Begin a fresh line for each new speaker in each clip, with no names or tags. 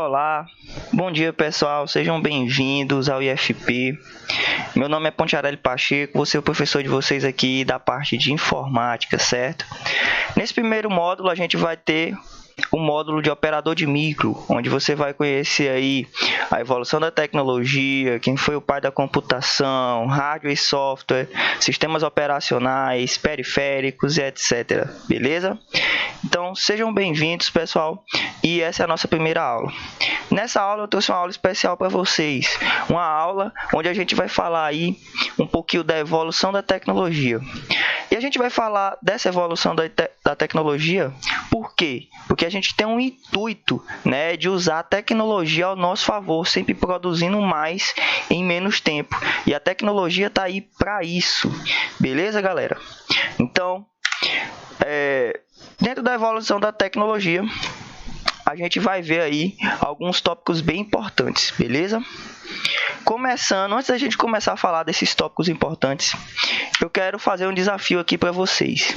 Olá, bom dia pessoal, sejam bem-vindos ao IFP. Meu nome é Pontiarelli Pacheco, vou ser o professor de vocês aqui da parte de informática, certo? Nesse primeiro módulo a gente vai ter o módulo de operador de micro, onde você vai conhecer aí a evolução da tecnologia, quem foi o pai da computação, hardware e software, sistemas operacionais, periféricos e etc. Beleza? Então, sejam bem-vindos, pessoal, e essa é a nossa primeira aula. Nessa aula eu trouxe uma aula especial para vocês, uma aula onde a gente vai falar aí um pouquinho da evolução da tecnologia. E a gente vai falar dessa evolução da tecnologia, por quê? Porque a gente tem um intuito, né, de usar a tecnologia ao nosso favor, sempre produzindo mais em menos tempo. E a tecnologia está aí para isso, beleza, galera? Então, dentro da evolução da tecnologia, a gente vai ver aí alguns tópicos bem importantes, beleza? Começando, antes da gente começar a falar desses tópicos importantes, eu quero fazer um desafio aqui para vocês.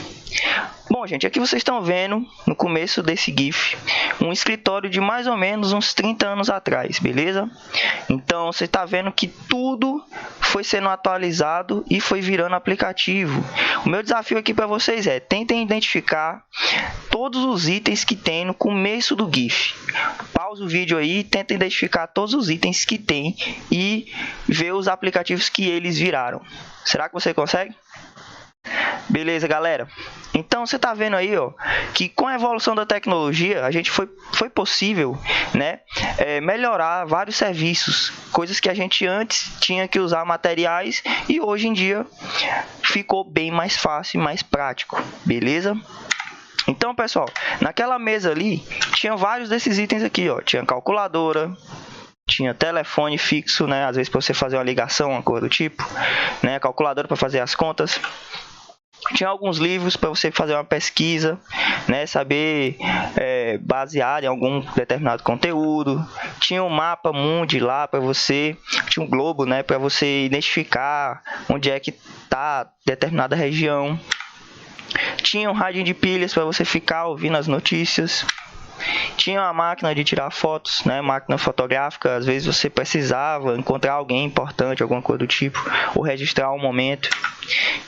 Bom, gente, aqui vocês estão vendo, no começo desse GIF, um escritório de mais ou menos uns 30 anos atrás, beleza? Então, você está vendo que tudo foi sendo atualizado e foi virando aplicativo. O meu desafio aqui para vocês é, tentem identificar todos os itens que tem no começo do GIF. Pausa o vídeo aí, tenta identificar todos os itens que tem e ver os aplicativos que eles viraram. Será que você consegue? Beleza, galera? Então, você está vendo aí, ó, que com a evolução da tecnologia, a gente foi possível, né, melhorar vários serviços, coisas que a gente antes tinha que usar materiais e hoje em dia ficou bem mais fácil e mais prático, beleza? Então, pessoal, naquela mesa ali, tinha vários desses itens aqui, ó, tinha calculadora, tinha telefone fixo, né, às vezes para você fazer uma ligação, uma coisa do tipo, né, calculadora para fazer as contas. Tinha alguns livros para você fazer uma pesquisa, né, saber basear em algum determinado conteúdo. Tinha um mapa mundi lá para você, tinha um globo, né, para você identificar onde é que está determinada região. Tinha um radinho de pilhas para você ficar ouvindo as notícias. Tinha uma máquina de tirar fotos, né? Máquina fotográfica, às vezes você precisava encontrar alguém importante, alguma coisa do tipo, ou registrar um momento.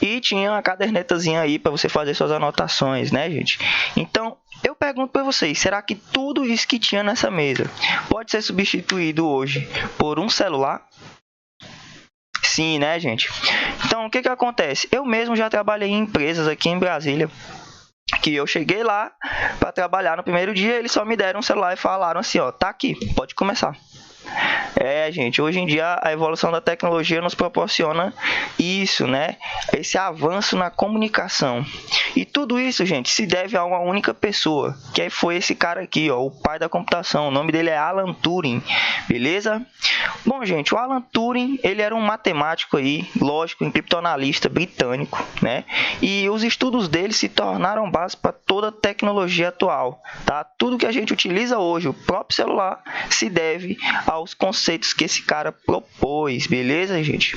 E tinha uma cadernetazinha aí para você fazer suas anotações, né, gente? Então, eu pergunto para vocês, será que tudo isso que tinha nessa mesa pode ser substituído hoje por um celular? Sim, né, gente? Então, o que acontece? Eu mesmo já trabalhei em empresas aqui em Brasília, que eu cheguei lá para trabalhar no primeiro dia, eles só me deram um celular e falaram assim, ó, tá aqui, pode começar. Gente, hoje em dia a evolução da tecnologia nos proporciona isso, né? Esse avanço na comunicação. E tudo isso, gente, se deve a uma única pessoa, que foi esse cara aqui, ó, o pai da computação. O nome dele é Alan Turing, beleza? Bom, gente, o Alan Turing, ele era um matemático aí, lógico, criptoanalista britânico, né? E os estudos dele se tornaram base para toda a tecnologia atual, tá? Tudo que a gente utiliza hoje, o próprio celular, se deve aos conceitos que esse cara propôs, beleza, gente?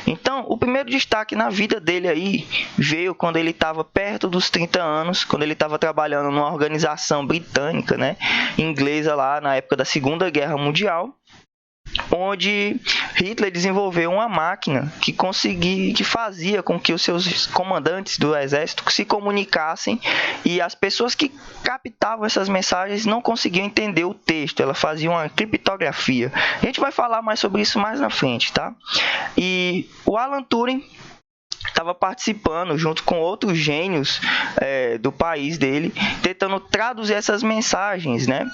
Então, o primeiro destaque na vida dele aí veio quando ele estava perto dos 30 anos, quando ele estava trabalhando numa organização britânica, né, inglesa lá na época da Segunda Guerra Mundial, onde Hitler desenvolveu uma máquina que fazia com que os seus comandantes do exército se comunicassem e as pessoas que captavam essas mensagens não conseguiam entender o texto, ela fazia uma criptografia. A gente vai falar mais sobre isso mais na frente, tá? E o Alan Turing estava participando junto com outros gênios do país dele, tentando traduzir essas mensagens, né?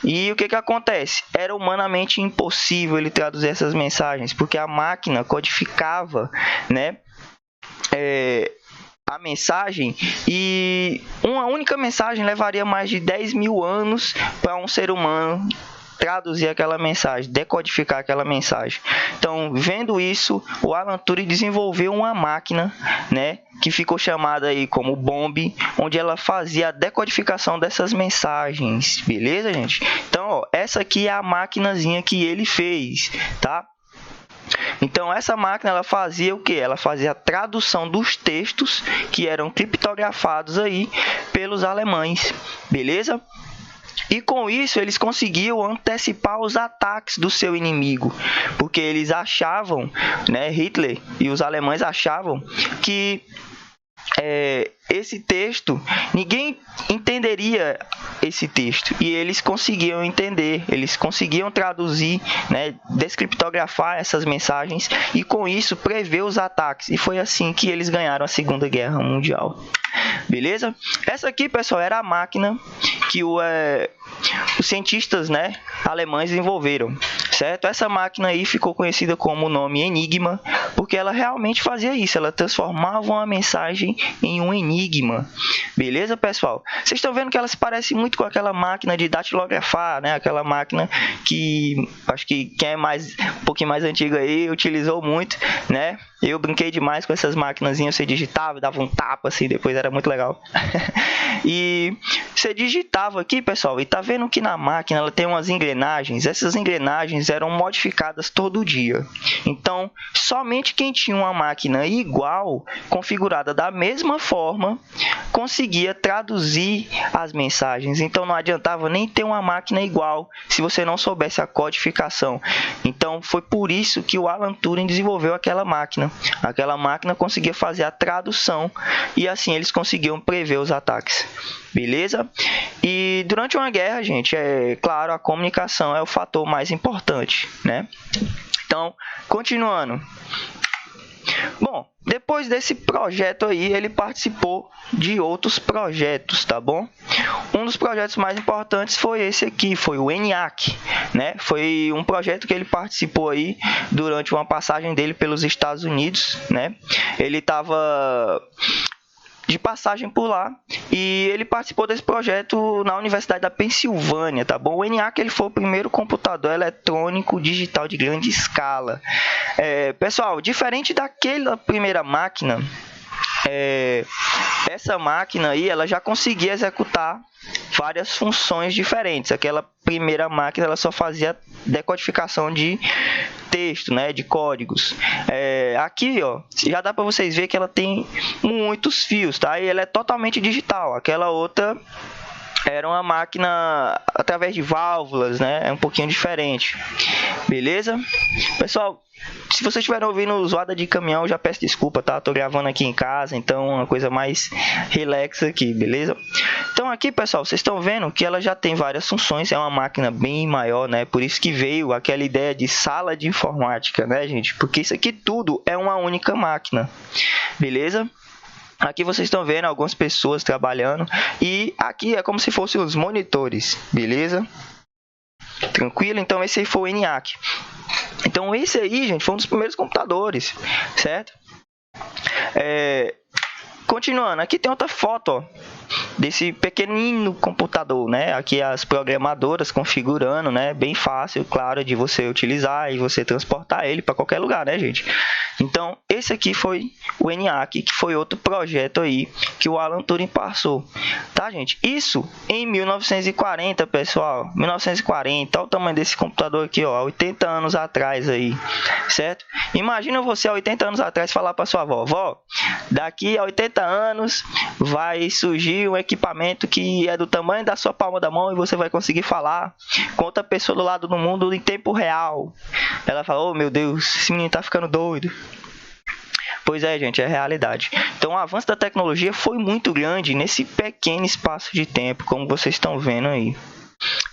E o que acontece? Era humanamente impossível ele traduzir essas mensagens, porque a máquina codificava, né, a mensagem, e uma única mensagem levaria mais de 10 mil anos para um ser humano traduzir aquela mensagem, decodificar aquela mensagem. Então, vendo isso, o Alan Turing desenvolveu uma máquina, né, que ficou chamada aí como Bomb, onde ela fazia a decodificação dessas mensagens, beleza, gente? Então, ó, essa aqui é a maquinazinha que ele fez, tá? Então, essa máquina, ela fazia o quê? Ela fazia a tradução dos textos que eram criptografados aí pelos alemães, beleza? E com isso eles conseguiam antecipar os ataques do seu inimigo, porque eles achavam, né, Hitler e os alemães achavam que esse texto, ninguém entenderia esse texto, e eles conseguiam entender, eles conseguiam traduzir, né, descriptografar essas mensagens e com isso prever os ataques, e foi assim que eles ganharam a Segunda Guerra Mundial. Beleza? Essa aqui, pessoal, era a máquina que os cientistas, né, alemães desenvolveram, certo? Essa máquina aí ficou conhecida como o nome Enigma, porque ela realmente fazia isso, ela transformava uma mensagem em um enigma. Beleza, pessoal? Vocês estão vendo que ela se parece muito com aquela máquina de datilografar, né? Aquela máquina que acho que quem é um pouquinho mais antigo aí utilizou muito, né? Eu brinquei demais com essas maquinazinhas, você digitava, dava um tapa assim, depois era muito legal. E você digitava aqui, pessoal, e tá vendo que na máquina ela tem umas engrenagens. Essas engrenagens eram modificadas todo dia. Então, somente quem tinha uma máquina igual, configurada da mesma forma, conseguia traduzir as mensagens. Então, não adiantava nem ter uma máquina igual se você não soubesse a codificação. Então, foi por isso que o Alan Turing desenvolveu aquela máquina. Aquela máquina conseguia fazer a tradução e assim eles conseguiam prever os ataques. Beleza? E durante uma guerra, gente, claro, a comunicação é o fator mais importante, né? Então, continuando. Bom, depois desse projeto aí, ele participou de outros projetos, tá bom? Um dos projetos mais importantes foi esse aqui, foi o ENIAC, né? Foi um projeto que ele participou aí durante uma passagem dele pelos Estados Unidos, né? Ele estava de passagem por lá e ele participou desse projeto na Universidade da Pensilvânia, tá bom? O ENIAC ele foi o primeiro computador eletrônico digital de grande escala. Pessoal, diferente daquela primeira máquina, essa máquina aí ela já conseguia executar várias funções diferentes. Aquela primeira máquina ela só fazia decodificação de texto, né, de códigos. Aqui, ó, já dá para vocês ver que ela tem muitos fios, tá? E ela é totalmente digital. Aquela outra era uma máquina através de válvulas, né? É um pouquinho diferente. Beleza? Pessoal, se vocês estiverem ouvindo zoada de caminhão, eu já peço desculpa, tá? Tô gravando aqui em casa, então é uma coisa mais relaxa aqui, beleza? Então aqui, pessoal, vocês estão vendo que ela já tem várias funções, é uma máquina bem maior, né? Por isso que veio aquela ideia de sala de informática, né, gente? Porque isso aqui tudo é uma única máquina, beleza? Aqui vocês estão vendo algumas pessoas trabalhando e aqui é como se fossem os monitores, beleza? Tranquilo? Então esse aí foi o ENIAC. Então esse aí, gente, foi um dos primeiros computadores, certo? Continuando, aqui tem outra foto, ó, desse pequenino computador, né? Aqui as programadoras configurando, né? Bem fácil, claro, de você utilizar e você transportar ele para qualquer lugar, né, gente? Então, esse aqui foi o ENIAC, que foi outro projeto aí que o Alan Turing passou, tá, gente? Isso em 1940, pessoal, 1940, olha o tamanho desse computador aqui, ó, 80 anos atrás aí, certo? Imagina você há 80 anos atrás falar para sua avó, vó, daqui a 80 anos vai surgir um equipamento que é do tamanho da sua palma da mão e você vai conseguir falar com outra pessoa do lado do mundo em tempo real. Ela fala, oh meu Deus, esse menino tá ficando doido. Pois é, gente, é a realidade. Então, o avanço da tecnologia foi muito grande nesse pequeno espaço de tempo, como vocês estão vendo aí.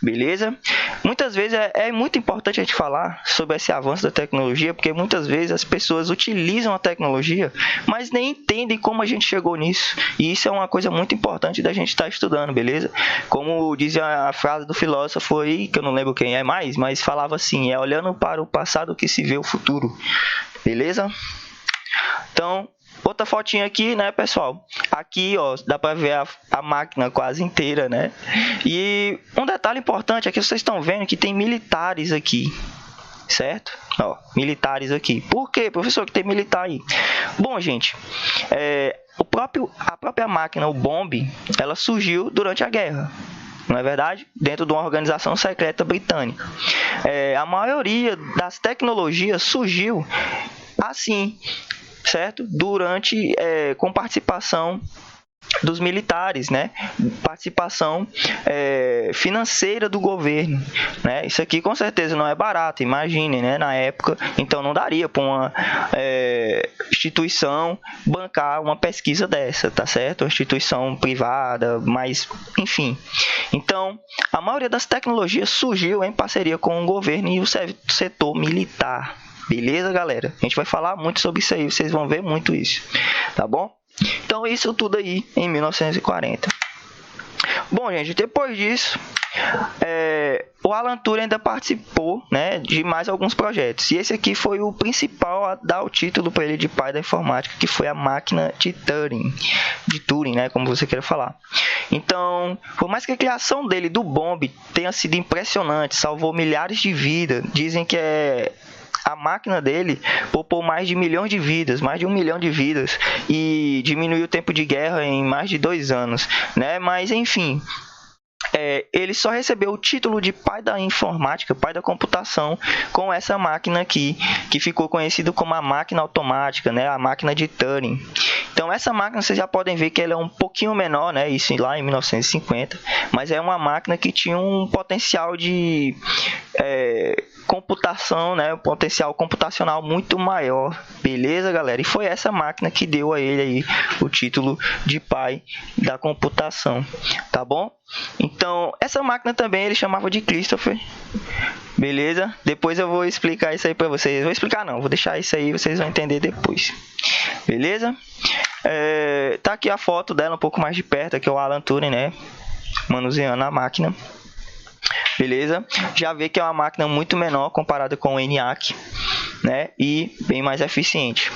Beleza? Muitas vezes é muito importante a gente falar sobre esse avanço da tecnologia, porque muitas vezes as pessoas utilizam a tecnologia, mas nem entendem como a gente chegou nisso. E isso é uma coisa muito importante da gente estar estudando, beleza? Como dizia a frase do filósofo aí, que eu não lembro quem é mais, mas falava assim, é olhando para o passado que se vê o futuro. Beleza? Então, outra fotinha aqui, né, pessoal? Aqui, ó, dá para ver a máquina quase inteira, né? E um detalhe importante é que vocês estão vendo que tem militares aqui, certo? Ó, militares aqui. Por quê, professor, que tem militar aí? Bom, gente, a própria máquina, o bombe, ela surgiu durante a guerra. Não é verdade? Dentro de uma organização secreta britânica. A maioria das tecnologias surgiu assim, certo? Com participação dos militares, né? Participação financeira do governo, né? Isso aqui com certeza não é barato, imagine, né? Na época, então não daria para uma instituição bancar uma pesquisa dessa, tá certo? Uma instituição privada, mas enfim. Então, a maioria das tecnologias surgiu em parceria com o governo e o setor militar. Beleza, galera? A gente vai falar muito sobre isso aí, vocês vão ver muito isso, tá bom? Então, isso tudo aí em 1940. Bom, gente, depois disso, o Alan Turing ainda participou, né, de mais alguns projetos. E esse aqui foi o principal a dar o título para ele de pai da informática, que foi a máquina de Turing, né, como você queira falar. Então, por mais que a criação dele do Bomb tenha sido impressionante, salvou milhares de vidas, dizem que a máquina dele poupou mais de 1 milhão de vidas, mais de 1 milhão de vidas, e diminuiu o tempo de guerra em mais de 2 anos, né? Mas enfim, ele só recebeu o título de pai da informática, pai da computação, com essa máquina aqui, que ficou conhecido como a máquina automática, né? A máquina de Turing. Então, essa máquina, vocês já podem ver que ela é um pouquinho menor, né? Isso lá em 1950, mas é uma máquina que tinha um potencial de computação, né? Um potencial computacional muito maior, beleza, galera? E foi essa máquina que deu a ele aí o título de pai da computação, tá bom? Então, essa máquina também ele chamava de Christopher, beleza? Depois eu vou explicar isso aí para vocês. Vou explicar não, vou deixar isso aí, vocês vão entender depois, beleza? Tá aqui a foto dela um pouco mais de perto, aqui é o Alan Turing, né? Manuseando a máquina. Beleza? Já vê que é uma máquina muito menor comparada com o ENIAC, né? E bem mais eficiente.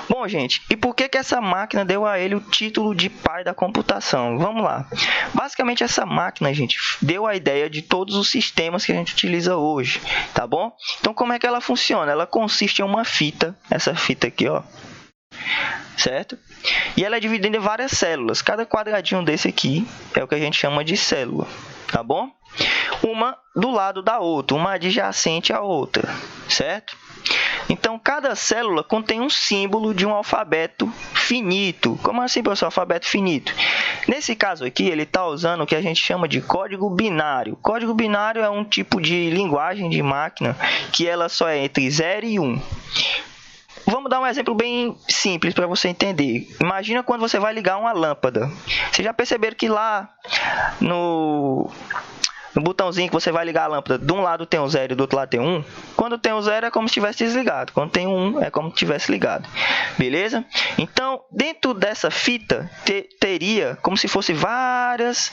Bom, gente, e por que essa máquina deu a ele o título de pai da computação? Vamos lá. Basicamente, essa máquina, gente, deu a ideia de todos os sistemas que a gente utiliza hoje, tá bom? Então, como é que ela funciona? Ela consiste em uma fita, essa fita aqui, ó, certo? E ela é dividida em várias células. Cada quadradinho desse aqui é o que a gente chama de célula, tá bom? Uma do lado da outra, uma adjacente à outra, certo? Então, cada célula contém um símbolo de um alfabeto finito. Como assim, professor? Alfabeto finito? Nesse caso aqui, ele está usando o que a gente chama de código binário. Código binário é um tipo de linguagem de máquina que ela só é entre 0 e 1. Vamos dar um exemplo bem simples para você entender. Imagina quando você vai ligar uma lâmpada. Vocês já perceberam que lá no botãozinho que você vai ligar a lâmpada, de um lado tem um 0 e do outro lado tem um 1? Quando tem um 0 é como se tivesse desligado. Quando tem um 1 é como se tivesse ligado. Beleza? Então, dentro dessa fita, teria como se fosse várias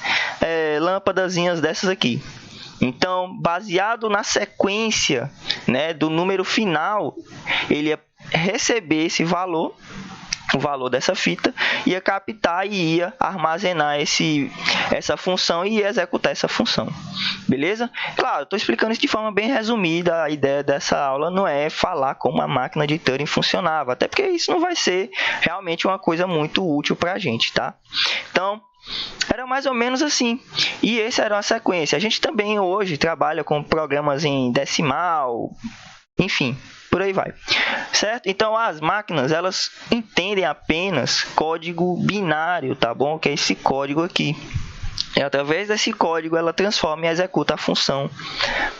lâmpadazinhas dessas aqui. Então, baseado na sequência, né, do número final, ele ia receber esse valor, o valor dessa fita, ia captar e ia armazenar essa função e ia executar essa função. Beleza? Claro, estou explicando isso de forma bem resumida. A ideia dessa aula não é falar como a máquina de Turing funcionava, até porque isso não vai ser realmente uma coisa muito útil para a gente, tá? Então, era mais ou menos assim. E essa era uma sequência. A gente também hoje trabalha com programas em decimal, enfim, por aí vai. Certo? Então, as máquinas, elas entendem apenas código binário, tá bom? Que é esse código aqui. E através desse código, ela transforma e executa a função.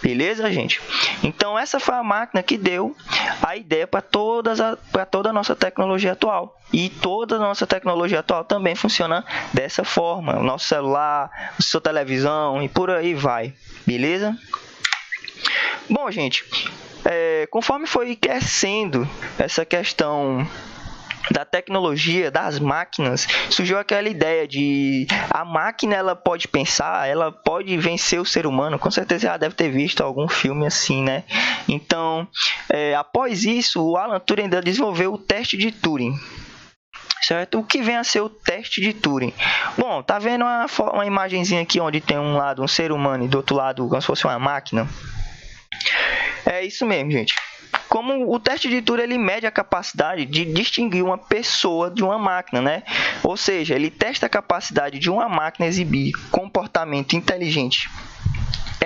Beleza, gente? Então, essa foi a máquina que deu a ideia para toda a nossa tecnologia atual. E toda a nossa tecnologia atual também funciona dessa forma. O nosso celular, a sua televisão e por aí vai. Beleza? Bom, gente, conforme foi crescendo essa questão da tecnologia, das máquinas, surgiu aquela ideia de a máquina ela pode pensar, ela pode vencer o ser humano. Com certeza já deve ter visto algum filme assim, né? Então, após isso, o Alan Turing ainda desenvolveu o teste de Turing. Certo? O que vem a ser o teste de Turing? Bom, tá vendo uma imagenzinha aqui onde tem um lado um ser humano e do outro lado como se fosse uma máquina? É isso mesmo, gente. Como o teste de Turing ele mede a capacidade de distinguir uma pessoa de uma máquina, né? Ou seja, ele testa a capacidade de uma máquina exibir comportamento inteligente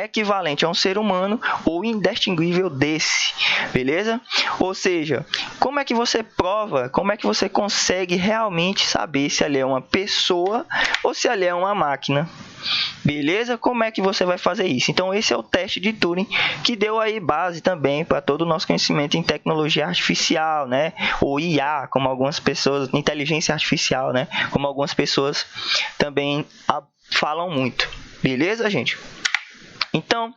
equivalente a um ser humano ou indistinguível desse, beleza? Ou seja, como é que você prova, como é que você consegue realmente saber se ali é uma pessoa ou se ali é uma máquina? Beleza? Como é que você vai fazer isso? Então, esse é o teste de Turing, que deu aí base também para todo o nosso conhecimento em tecnologia artificial, né? Ou IA, como algumas pessoas, inteligência artificial, né? Como algumas pessoas também falam muito. Beleza, gente? Então,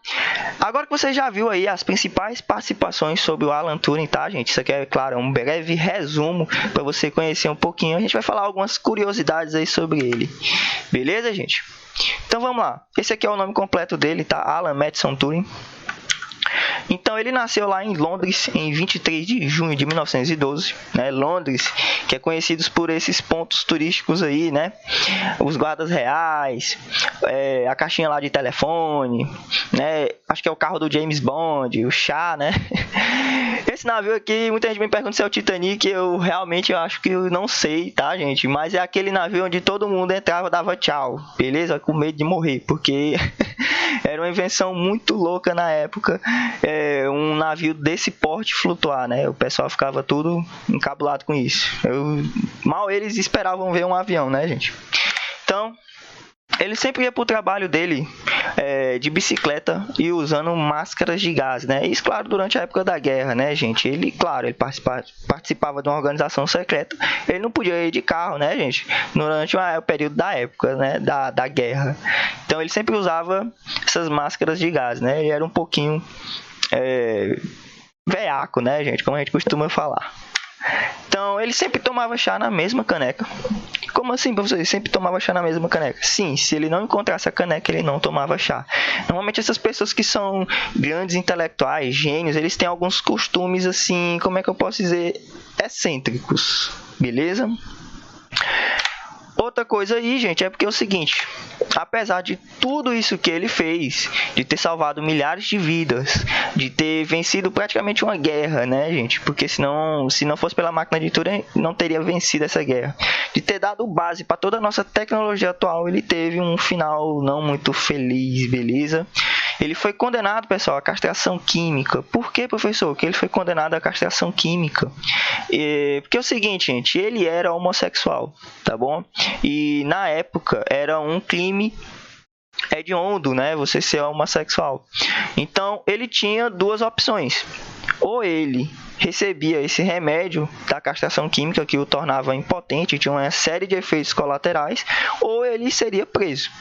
agora que você já viu aí as principais participações sobre o Alan Turing, tá, gente? Isso aqui é, claro, um breve resumo para você conhecer um pouquinho. A gente vai falar algumas curiosidades aí sobre ele. Beleza, gente? Então, vamos lá. Esse aqui é o nome completo dele, tá? Alan Matthijs Turing. Então, ele nasceu lá em Londres em 23 de junho de 1912, né? Londres, que é conhecido por esses pontos turísticos aí, né? Os guardas reais, a caixinha lá de telefone, né? Acho que é o carro do James Bond, o chá, né? Esse navio aqui, muita gente me pergunta se é o Titanic, eu realmente acho que eu não sei, tá, gente? Mas é aquele navio onde todo mundo entrava e dava tchau, beleza? Com medo de morrer, porque era uma invenção muito louca na época, um navio desse porte flutuar, né? O pessoal ficava tudo encabulado com isso. Mal eles esperavam ver um avião, né, gente? Então, ele sempre ia para o trabalho dele de bicicleta e usando máscaras de gás, né? Isso, claro, durante a época da guerra, né, gente? Ele participava de uma organização secreta. Ele não podia ir de carro, né, gente? Durante o período da época, né, da guerra. Então, ele sempre usava essas máscaras de gás, né? Ele era um pouquinho veaco, né, gente? Como a gente costuma falar. Então, ele sempre tomava chá na mesma caneca. Como assim, professor? Ele sempre tomava chá na mesma caneca? Sim, se ele não encontrasse a caneca, ele não tomava chá. Normalmente, essas pessoas que são grandes intelectuais, gênios, eles têm alguns costumes, assim, como é que eu posso dizer? Excêntricos, beleza? Outra coisa aí, gente, é porque é o seguinte, apesar de tudo isso que ele fez, de ter salvado milhares de vidas, de ter vencido praticamente uma guerra, né, gente? Porque se não fosse pela máquina de Turing, não teria vencido essa guerra. De ter dado base para toda a nossa tecnologia atual, ele teve um final não muito feliz, beleza? Ele foi condenado, pessoal, à castração química. Por que, professor? Que ele foi condenado à castração química? Porque é o seguinte, gente, ele era homossexual, tá bom? E na época era um crime hediondo, né? Você ser homossexual. Então ele tinha duas opções. Ou ele recebia esse remédio da castração química que o tornava impotente, tinha uma série de efeitos colaterais, ou ele seria preso,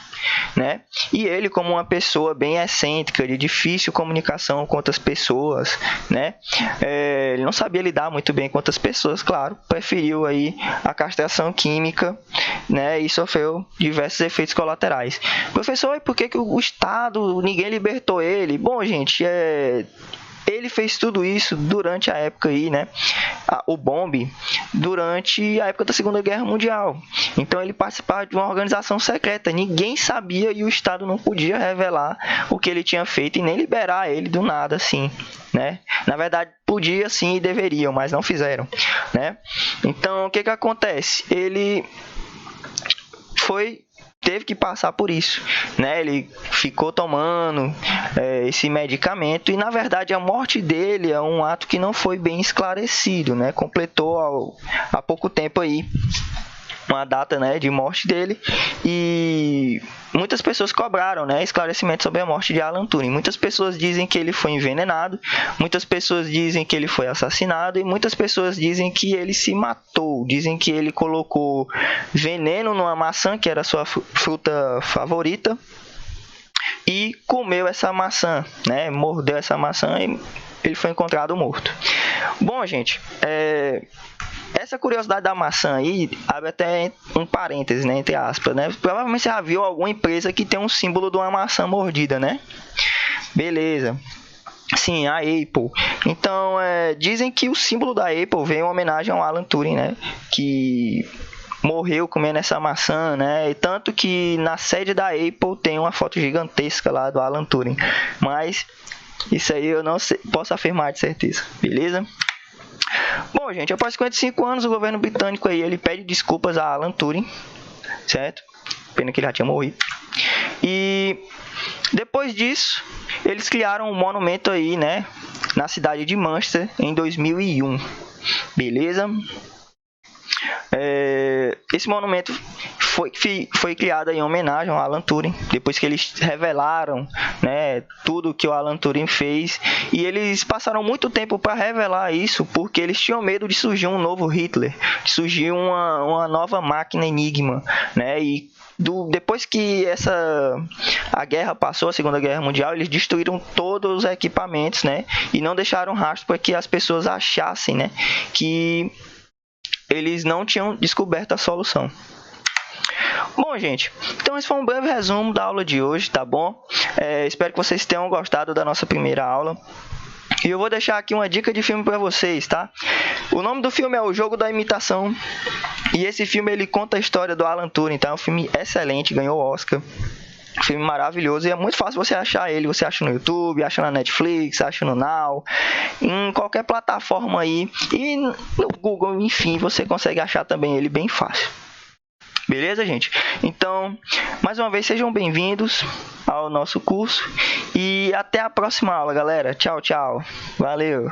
né? E ele, como uma pessoa bem excêntrica, de difícil comunicação com outras pessoas, né? Ele não sabia lidar muito bem com outras pessoas, claro, preferiu aí a castração química, né? E sofreu diversos efeitos colaterais. Professor, e por que o Estado, ninguém libertou ele? Bom, gente, ele fez tudo isso durante a época aí, né? O Bombe, durante a época da Segunda Guerra Mundial. Então ele participava de uma organização secreta. Ninguém sabia e o Estado não podia revelar o que ele tinha feito e nem liberar ele do nada, assim, né? Na verdade, podia sim e deveriam, mas não fizeram, né? Então, o que acontece? Ele teve que passar por isso, né? Ele ficou tomando esse medicamento e, na verdade, a morte dele é um ato que não foi bem esclarecido, né? Completou há pouco tempo aí uma data, né, de morte dele e muitas pessoas cobraram, né, esclarecimento sobre a morte de Alan Turing. Muitas pessoas dizem que ele foi envenenado, muitas pessoas dizem que ele foi assassinado e muitas pessoas dizem que ele se matou. Dizem que ele colocou veneno numa maçã, que era a sua fruta favorita, e comeu essa maçã, né, mordeu essa maçã e ele foi encontrado morto. Bom, gente, essa curiosidade da maçã aí abre até um parêntese, né, entre aspas, né? Provavelmente você já viu alguma empresa que tem um símbolo de uma maçã mordida, né? Beleza. Sim, a Apple. Então, dizem que o símbolo da Apple veio em homenagem ao Alan Turing, né? Que morreu comendo essa maçã, né? E tanto que na sede da Apple tem uma foto gigantesca lá do Alan Turing. Mas isso aí eu não sei, posso afirmar de certeza, beleza? Bom, gente, após 55 anos, o governo britânico aí, ele pede desculpas a Alan Turing, certo? Pena que ele já tinha morrido. E Depois disso, eles criaram um monumento aí, né, na cidade de Manchester em 2001. Beleza? Esse monumento foi criado em homenagem ao Alan Turing, depois que eles revelaram, né, tudo que o Alan Turing fez, e eles passaram muito tempo para revelar isso, porque eles tinham medo de surgir um novo Hitler, de surgir uma nova máquina Enigma, né, e depois que a guerra passou, a Segunda Guerra Mundial, eles destruíram todos os equipamentos, né, e não deixaram rastro para que as pessoas achassem, né, que eles não tinham descoberto a solução. Bom, gente, então esse foi um breve resumo da aula de hoje, tá bom? Espero que vocês tenham gostado da nossa primeira aula. E eu vou deixar aqui uma dica de filme para vocês, tá? O nome do filme é O Jogo da Imitação. E esse filme ele conta a história do Alan Turing, tá? É um filme excelente, ganhou o Oscar. Filme maravilhoso e é muito fácil você achar ele. Você acha no YouTube, acha na Netflix, acha no Now, em qualquer plataforma aí. E no Google, enfim, você consegue achar também ele bem fácil. Beleza, gente? Então, mais uma vez, sejam bem-vindos ao nosso curso. E até a próxima aula, galera. Tchau, tchau. Valeu!